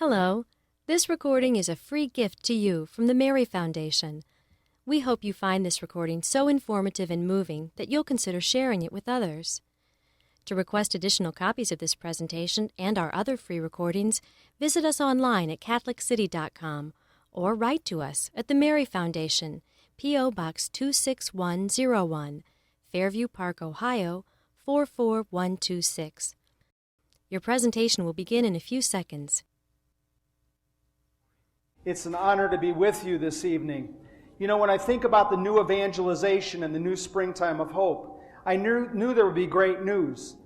Hello. This recording is a free gift to you from the Mary Foundation. We hope you find this recording so informative and moving that you'll consider sharing it with others. To request additional copies of this presentation and our other free recordings, visit us online at Catholicity.com or write to us at the Mary Foundation, P.O. Box 26101, Fairview Park, Ohio 44126. Your presentation will begin in a few seconds. It's an honor to be with you this evening. You know, when I think about the new evangelization and the new springtime of hope, I knew there would be great news.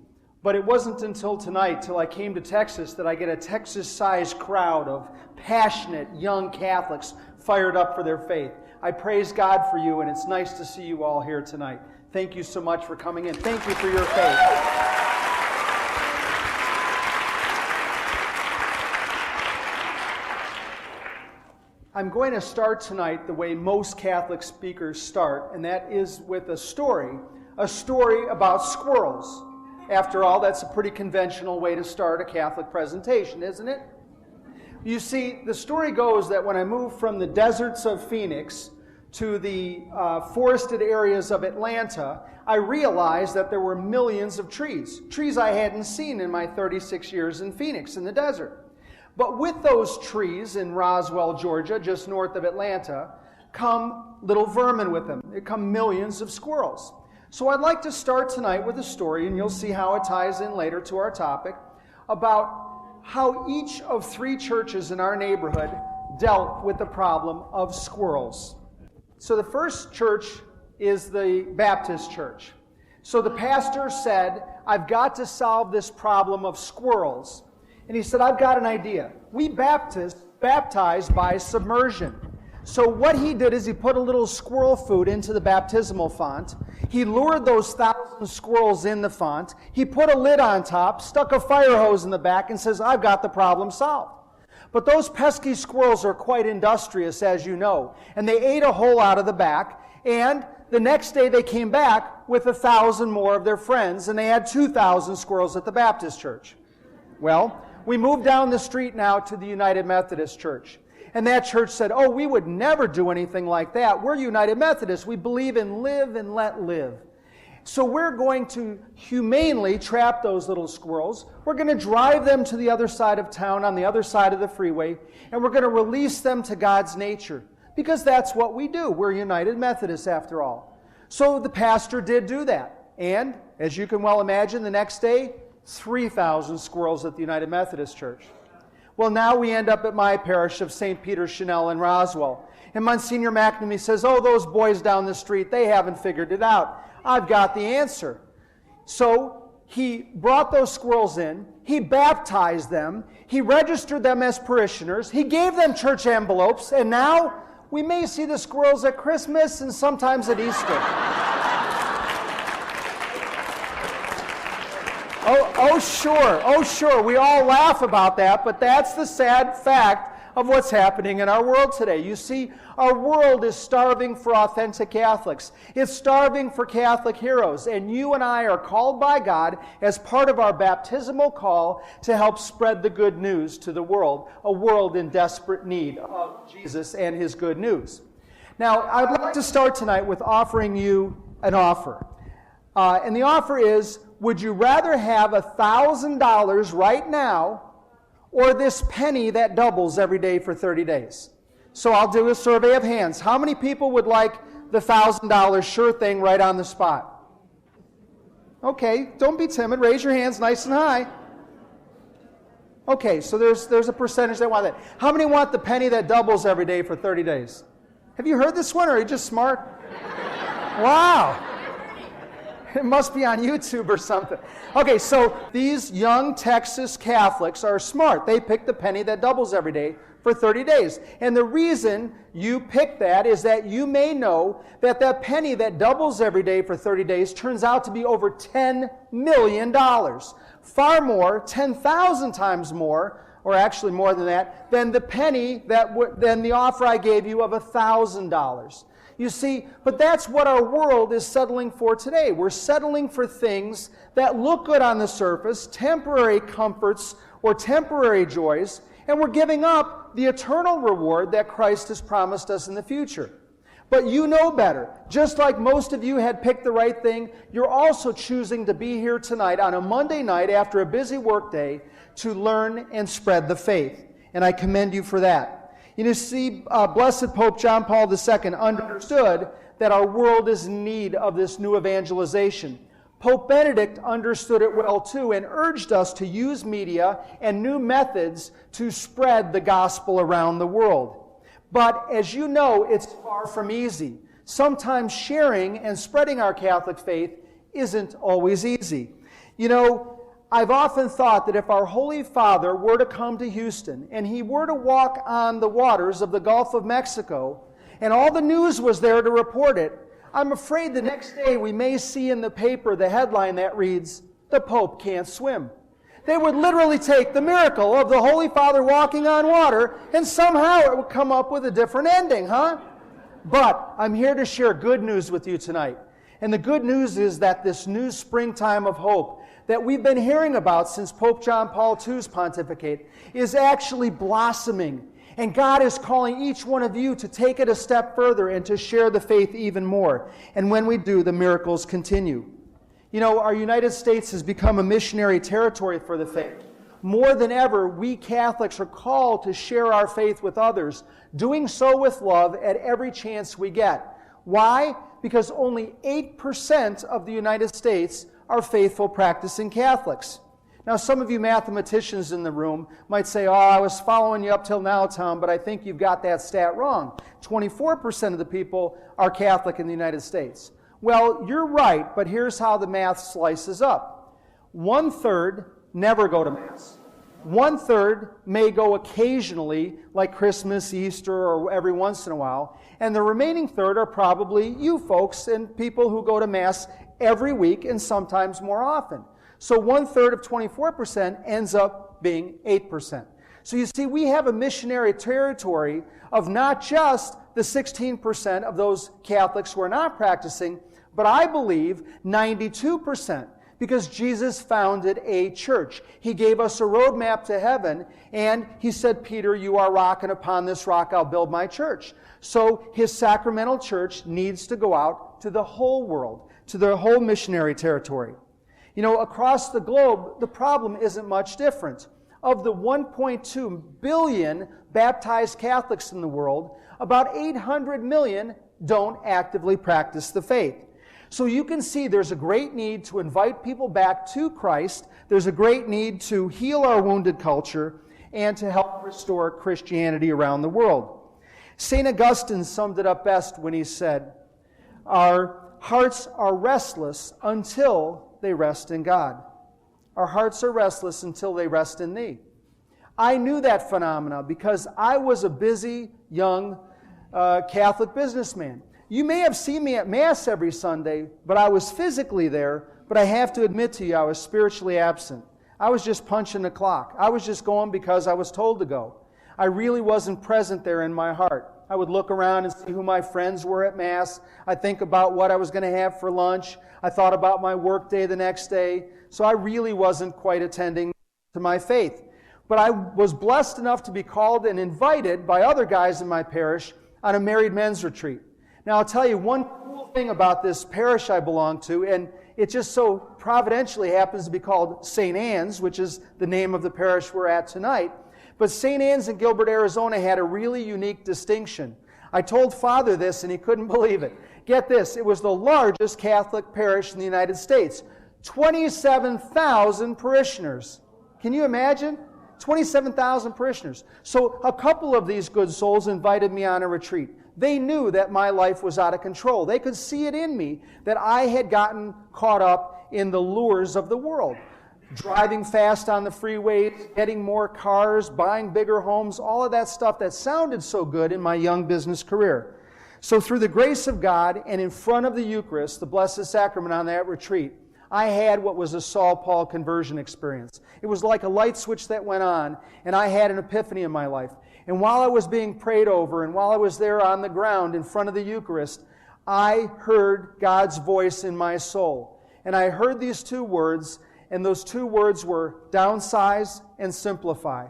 But it wasn't until tonight, till I came to Texas, that I get a Texas-sized crowd of passionate young Catholics fired up for their faith. I praise God for you, and it's nice to see you all here tonight. Thank you so much for coming in. Thank you for your faith. I'm going to start tonight the way most Catholic speakers start, and that is with a story about squirrels. After all, that's a pretty conventional way to start a Catholic presentation, isn't it? You see, the story goes that when I moved from the deserts of Phoenix to the forested areas of Atlanta, I realized that there were millions of trees I hadn't seen in my 36 years in Phoenix in the desert. But with those trees in Roswell, Georgia, just north of Atlanta, come little vermin with them. There come millions of squirrels. So I'd like to start tonight with a story, and you'll see how it ties in later to our topic, about how each of 3 churches in our neighborhood dealt with the problem of squirrels. So the first church is the Baptist church. So the pastor said, I've got to solve this problem of squirrels. And he said, I've got an idea. We Baptists baptize by submersion. So what he did is he put a little squirrel food into the baptismal font. He lured those 1,000 squirrels in the font. He put a lid on top, stuck a fire hose in the back, and says, I've got the problem solved. But those pesky squirrels are quite industrious, as you know. And they ate a hole out of the back. And the next day they came back with 1,000 more of their friends. And they had 2,000 squirrels at the Baptist church. Well, we moved down the street now to the United Methodist Church. And that church said, oh, we would never do anything like that. We're United Methodists. We believe in live and let live. So we're going to humanely trap those little squirrels. We're going to drive them to the other side of town, on the other side of the freeway, and we're going to release them to God's nature. Because that's what we do. We're United Methodists, after all. So the pastor did do that. And, as you can well imagine, the next day, 3,000 squirrels at the United Methodist Church. Well, now we end up at my parish of St. Peter's Chanel in Roswell. And Monsignor McNamee says, oh, those boys down the street, they haven't figured it out. I've got the answer. So he brought those squirrels in. He baptized them. He registered them as parishioners. He gave them church envelopes. And now we may see the squirrels at Christmas and sometimes at Easter. Oh, sure. We all laugh about that, but that's the sad fact of what's happening in our world today. You see, our world is starving for authentic Catholics. It's starving for Catholic heroes, and you and I are called by God as part of our baptismal call to help spread the good news to the world, a world in desperate need of Jesus and His good news. Now, I'd like to start tonight with offering you an offer. And the offer is, would you rather have $1,000 right now or this penny that doubles every day for 30 days? So I'll do a survey of hands. How many people would like the $1,000 sure thing right on the spot? Okay, don't be timid. Raise your hands nice and high. Okay, so there's a percentage that want that. How many want the penny that doubles every day for 30 days? Have you heard this one, or are you just smart? Wow. It must be on YouTube or something. Okay, so these young Texas Catholics are smart. They pick the penny that doubles every day for 30 days. And the reason you pick that is that you may know that that penny that doubles every day for 30 days turns out to be over $10 million. Far more, 10,000 times more, or actually more than that, than the penny than the offer I gave you of $1,000. You see, but that's what our world is settling for today. We're settling for things that look good on the surface, temporary comforts or temporary joys, And we're giving up the eternal reward that Christ has promised us in the future. But you know better. Just like most of you had picked the right thing, you're also choosing to be here tonight on a Monday night after a busy workday to learn and spread the faith. And I commend you for that. You see, Blessed Pope John Paul II understood that our world is in need of this new evangelization. Pope Benedict understood it well too and urged us to use media and new methods to spread the gospel around the world. But as you know, it's far from easy. Sometimes sharing and spreading our Catholic faith isn't always easy. You know, I've often thought that if our Holy Father were to come to Houston and he were to walk on the waters of the Gulf of Mexico and all the news was there to report it, I'm afraid the next day we may see in the paper the headline that reads, "The Pope can't swim." They would literally take the miracle of the Holy Father walking on water and somehow it would come up with a different ending, huh? But I'm here to share good news with you tonight. And the good news is that this new springtime of hope that we've been hearing about since Pope John Paul II's pontificate is actually blossoming. And God is calling each one of you to take it a step further and to share the faith even more. And when we do, the miracles continue. You know, our United States has become a missionary territory for the faith. More than ever, we Catholics are called to share our faith with others, doing so with love at every chance we get. Why? Because only 8% of the United States are faithful practicing Catholics. Now, some of you mathematicians in the room might say, "Oh, I was following you up till now, Tom, but I think you've got that stat wrong. 24% of the people are Catholic in the United States." Well, you're right, but here's how the math slices up. 1/3 never go to Mass. 1/3 may go occasionally, like Christmas, Easter, or every once in a while. And the remaining third are probably you folks and people who go to Mass every week and sometimes more often. So 1/3 of 24% ends up being 8%. So you see, we have a missionary territory of not just the 16% of those Catholics who are not practicing, but I believe 92%, because Jesus founded a church. He gave us a roadmap to heaven, and he said, "Peter, you are rock, and upon this rock I'll build my church." So his sacramental church needs to go out to the whole world, to the whole missionary territory. You know, across the globe, the problem isn't much different. Of the 1.2 billion baptized Catholics in the world, about 800 million don't actively practice the faith. So you can see there's a great need to invite people back to Christ. There's a great need to heal our wounded culture and to help restore Christianity around the world. St. Augustine summed it up best when he said, "Our hearts are restless until they rest in God." Our hearts are restless until they rest in thee. I knew that phenomena because I was a busy, young Catholic businessman. You may have seen me at Mass every Sunday, but I was physically there, but I have to admit to you, I was spiritually absent. I was just punching the clock. I was just going because I was told to go. I really wasn't present there in my heart. I would look around and see who my friends were at Mass. I'd think about what I was going to have for lunch. I thought about my work day the next day. So I really wasn't quite attending to my faith. But I was blessed enough to be called and invited by other guys in my parish on a married men's retreat. Now, I'll tell you one cool thing about this parish I belong to, and it just so providentially happens to be called St. Anne's, which is the name of the parish we're at tonight. But St. Anne's in Gilbert, Arizona had a really unique distinction. I told Father this, and he couldn't believe it. Get this, it was the largest Catholic parish in the United States. 27,000 parishioners. Can you imagine? 27,000 parishioners. So a couple of these good souls invited me on a retreat. They knew that my life was out of control. They could see it in me that I had gotten caught up in the lures of the world. Driving fast on the freeways, getting more cars, buying bigger homes, all of that stuff that sounded so good in my young business career. So through the grace of God and in front of the Eucharist, the Blessed Sacrament on that retreat, I had what was a Saul Paul conversion experience. It was like a light switch that went on, and I had an epiphany in my life. And while I was being prayed over, and while I was there on the ground in front of the Eucharist, I heard God's voice in my soul. And I heard these two words, and those two words were downsize and simplify.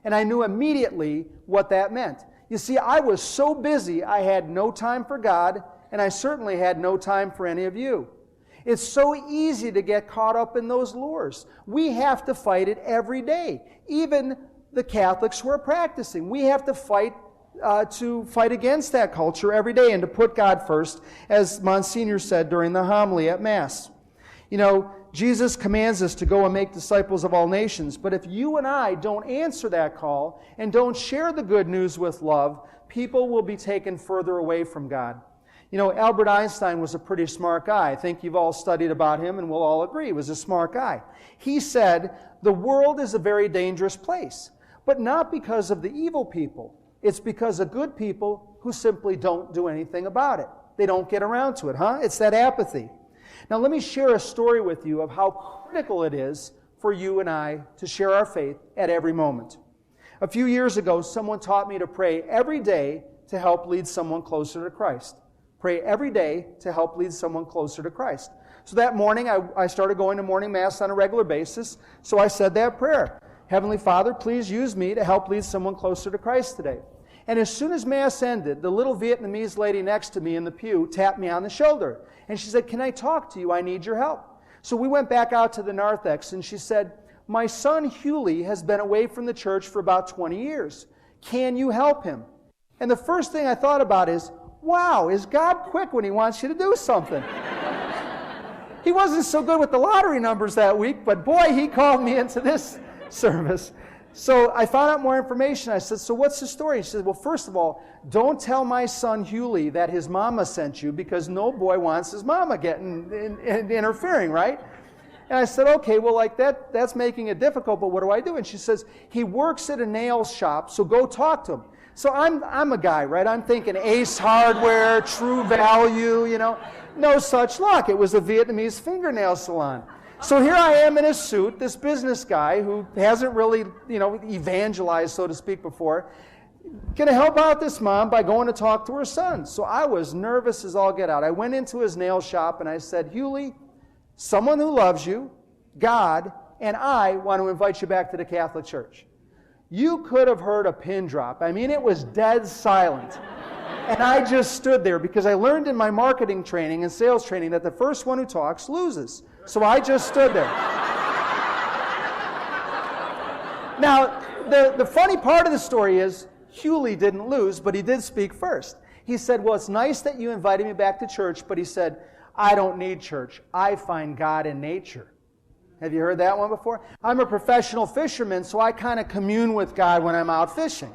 And I knew immediately what that meant. You see, I was so busy, I had no time for God, and I certainly had no time for any of you. It's so easy to get caught up in those lures. We have to fight it every day. Even the Catholics who are practicing, we have to fight against that culture every day and to put God first, as Monsignor said during the homily at Mass. You know, Jesus commands us to go and make disciples of all nations, but if you and I don't answer that call and don't share the good news with love, people will be taken further away from God. You know, Albert Einstein was a pretty smart guy. I think you've all studied about him and we'll all agree he was a smart guy. He said, the world is a very dangerous place, but not because of the evil people. It's because of good people who simply don't do anything about it. They don't get around to it, huh? It's that apathy. Now let me share a story with you of how critical it is for you and I to share our faith at every moment. A few years ago, someone taught me to pray every day to help lead someone closer to Christ. Pray every day to help lead someone closer to Christ. So that morning, I started going to morning Mass on a regular basis, so I said that prayer. Heavenly Father, please use me to help lead someone closer to Christ today. And as soon as Mass ended, the little Vietnamese lady next to me in the pew tapped me on the shoulder. And she said, can I talk to you? I need your help. So we went back out to the narthex, and she said, my son Hughley has been away from the church for about 20 years. Can you help him? And the first thing I thought about is, wow, is God quick when He wants you to do something? He wasn't so good with the lottery numbers that week, but boy, He called me into this service. So I found out more information. I said, so what's the story? She said, well, first of all, don't tell my son Hughley that his mama sent you, because no boy wants his mama interfering, right? And I said, okay, well, like that's making it difficult, but what do I do? And she says, he works at a nail shop, so go talk to him. So I'm a guy, right? I'm thinking Ace Hardware, True Value, you know. No such luck. It was a Vietnamese fingernail salon. So here I am in a suit, this business guy who hasn't really, evangelized, so to speak, before, going to help out this mom by going to talk to her son. So I was nervous as all get out. I went into his nail shop and I said, Hughley, someone who loves you, God, and I want to invite you back to the Catholic Church. You could have heard a pin drop. I mean, it was dead silent. And I just stood there because I learned in my marketing training and sales training that the first one who talks loses. So I just stood there. Now, the funny part of the story is Hughley didn't lose, but he did speak first. He said, well, it's nice that you invited me back to church, but he said, I don't need church. I find God in nature. Have you heard that one before? I'm a professional fisherman, so I kind of commune with God when I'm out fishing.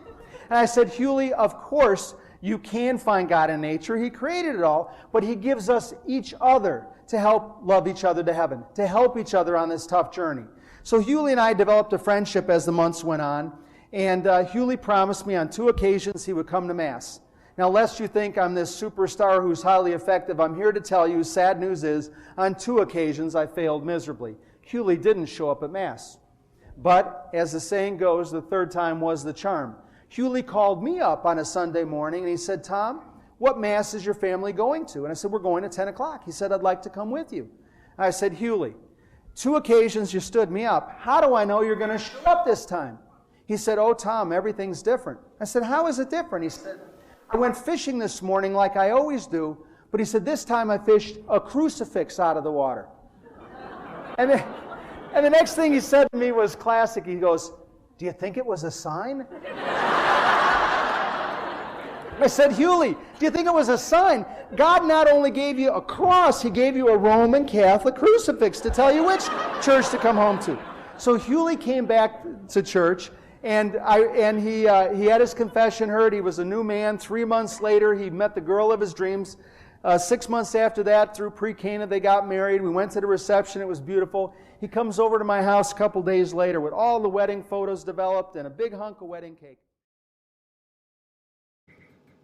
And I said, Hughley, of course, you can find God in nature. He created it all, but He gives us each other to help love each other to heaven, to help each other on this tough journey. So Hughley and I developed a friendship as the months went on, and Hughley promised me on 2 occasions he would come to Mass. Now, lest you think I'm this superstar who's highly effective, I'm here to tell you, sad news is, on 2 occasions I failed miserably. Hughley didn't show up at Mass. But, as the saying goes, the third time was the charm. Hughley called me up on a Sunday morning and he said, Tom, what Mass is your family going to? And I said, we're going to 10 o'clock. He said, I'd like to come with you. I said, Hughley, 2 occasions you stood me up. How do I know you're going to show up this time? He said, oh, Tom, everything's different. I said, how is it different? He said, I went fishing this morning like I always do, but he said, this time I fished a crucifix out of the water. And the next thing he said to me was classic. He goes, do you think it was a sign? I said, Hughley, do you think it was a sign? God not only gave you a cross, He gave you a Roman Catholic crucifix to tell you which church to come home to. So Hughley came back to church, and he had his confession heard. He was a new man. 3 months later, he met the girl of his dreams. 6 months after that, through pre-Cana, they got married. We went to the reception. It was beautiful. He comes over to my house a couple days later with all the wedding photos developed and a big hunk of wedding cake.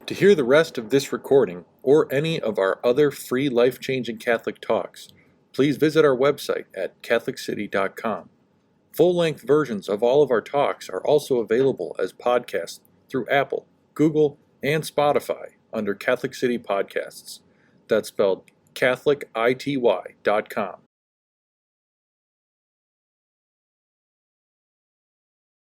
To hear the rest of this recording or any of our other free life-changing Catholic talks, please visit our website at Catholicity.com. Full-length versions of all of our talks are also available as podcasts through Apple, Google, and Spotify under Catholic City Podcasts. That's spelled CatholicITY.com.